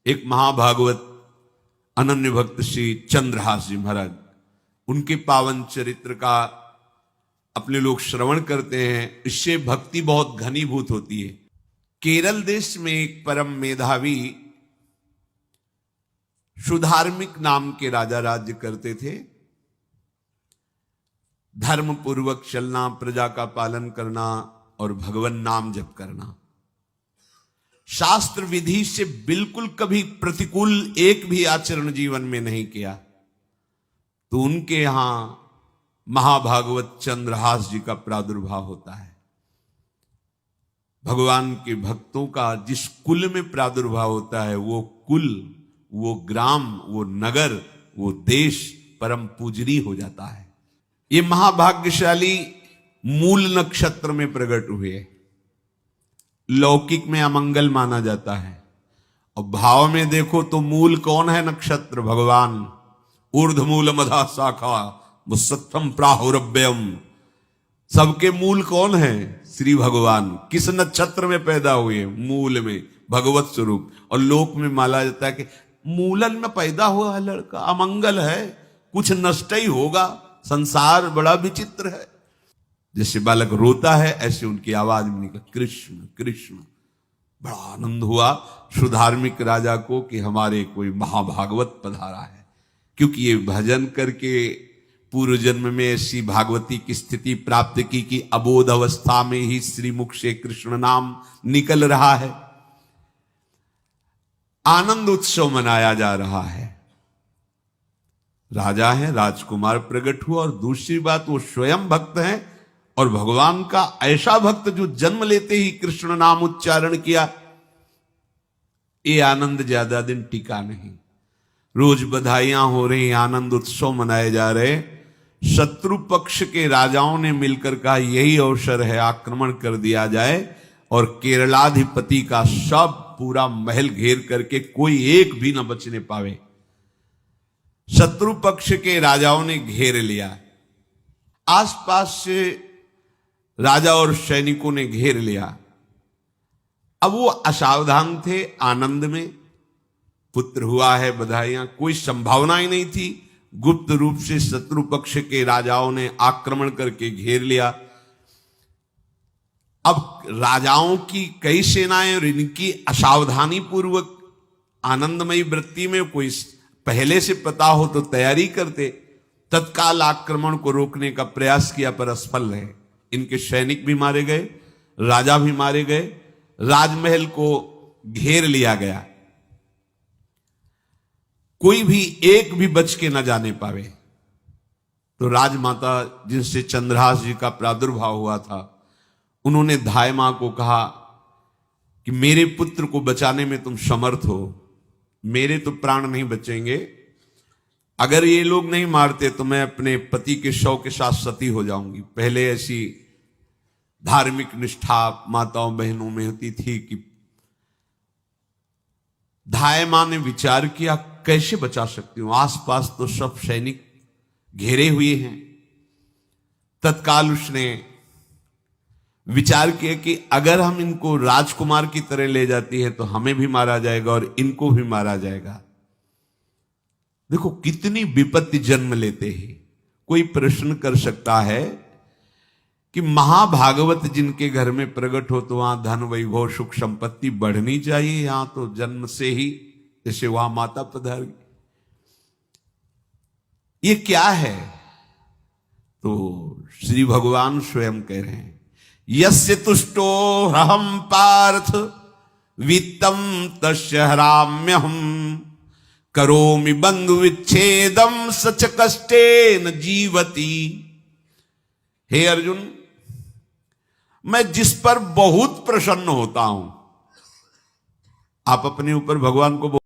एक महाभागवत अनन्य भक्त श्री चंद्रहास जी महाराज, उनके पावन चरित्र का अपने लोग श्रवण करते हैं। इससे भक्ति बहुत घनीभूत होती है। केरल देश में एक परम मेधावी सुधार्मिक नाम के राजा राज्य करते थे। धर्म पूर्वक चलना, प्रजा का पालन करना और भगवान नाम जप करना, शास्त्र विधि से बिल्कुल कभी प्रतिकूल एक भी आचरण जीवन में नहीं किया। तो उनके यहां महाभागवत चंद्रहास जी का प्रादुर्भाव होता है। भगवान के भक्तों का जिस कुल में प्रादुर्भाव होता है, वो कुल, वो ग्राम, वो नगर, वो देश परम पूजनीय हो जाता है। ये महाभाग्यशाली मूल नक्षत्र में प्रकट हुए। लौकिक में अमंगल माना जाता है और भाव में देखो तो मूल कौन है? नक्षत्र भगवान। ऊर्ध्वमूल मधा शाखा मुसत्तम प्राहुरव्ययम। सबके मूल कौन है? श्री भगवान। किस नक्षत्र में पैदा हुए? मूल में, भगवत स्वरूप। और लोक में माना जाता है कि मूलन में पैदा हुआ है लड़का, अमंगल है, कुछ नष्ट ही होगा, संसार बड़ा विचित्र है। जैसे बालक रोता है ऐसे उनकी आवाज में निकला कृष्ण कृष्ण। बड़ा आनंद हुआ सुधार्मिक राजा को कि हमारे कोई महाभागवत पधारा है, क्योंकि ये भजन करके पूर्व जन्म में ऐसी भागवती की स्थिति प्राप्त की कि अबोध अवस्था में ही श्रीमुख से कृष्ण नाम निकल रहा है। आनंद उत्सव मनाया जा रहा है। राजा है, राजकुमार प्रकट हुआ। और दूसरी बात, वो स्वयं भक्त हैं और भगवान का ऐसा भक्त जो जन्म लेते ही कृष्ण नाम उच्चारण किया। ये आनंद ज्यादा दिन टिका नहीं। रोज बधाइयां हो रही, आनंद उत्सव मनाए जा रहे। शत्रु पक्ष के राजाओं ने मिलकर कहा यही अवसर है, आक्रमण कर दिया जाए और केरलाधिपति का सब पूरा महल घेर करके कोई एक भी न बचने पावे। शत्रु पक्ष के राजाओं ने घेर लिया। आसपास से राजा और सैनिकों ने घेर लिया। अब वो असावधान थे, आनंद में पुत्र हुआ है, बधाइयां, कोई संभावना ही नहीं थी। गुप्त रूप से शत्रु पक्ष के राजाओं ने आक्रमण करके घेर लिया। अब राजाओं की कई सेनाएं और इनकी असावधानी पूर्वक आनंदमयी वृत्ति में कोई पहले से पता हो तो तैयारी करते, तत्काल आक्रमण को रोकने का प्रयास किया पर असफल रहे। इनके सैनिक भी मारे गए, राजा भी मारे गए, राजमहल को घेर लिया गया। कोई भी एक भी बच के न जाने पावे। तो राजमाता जिनसे चंद्रहास जी का प्रादुर्भाव हुआ था, उन्होंने धाय मां को कहा कि मेरे पुत्र को बचाने में तुम समर्थ हो, मेरे तो प्राण नहीं बचेंगे। अगर ये लोग नहीं मारते तो मैं अपने पति के शव के साथ सती हो जाऊंगी। पहले ऐसी धार्मिक निष्ठा माताओं बहनों में होती थी कि धाय मां ने विचार किया कैसे बचा सकती हूं, आसपास तो सब सैनिक घेरे हुए हैं। तत्काल उसने विचार किया कि अगर हम इनको राजकुमार की तरह ले जाती है तो हमें भी मारा जाएगा और इनको भी मारा जाएगा। देखो कितनी विपत्ति जन्म लेते हैं। कोई प्रश्न कर सकता है कि महाभागवत जिनके घर में प्रकट हो तो वहां धन वैभव सुख संपत्ति बढ़नी चाहिए, यहां तो जन्म से ही जैसे वहां माता पधारी, ये क्या है? तो श्री भगवान स्वयं कह रहे हैं यस्य तुष्टो हम पार्थ वित्तम तस्य हराम्यहम करोमि बंधु विच्छेदम सच कष्टेन जीवति। हे अर्जुन, मैं जिस पर बहुत प्रसन्न होता हूं, आप अपने ऊपर भगवान को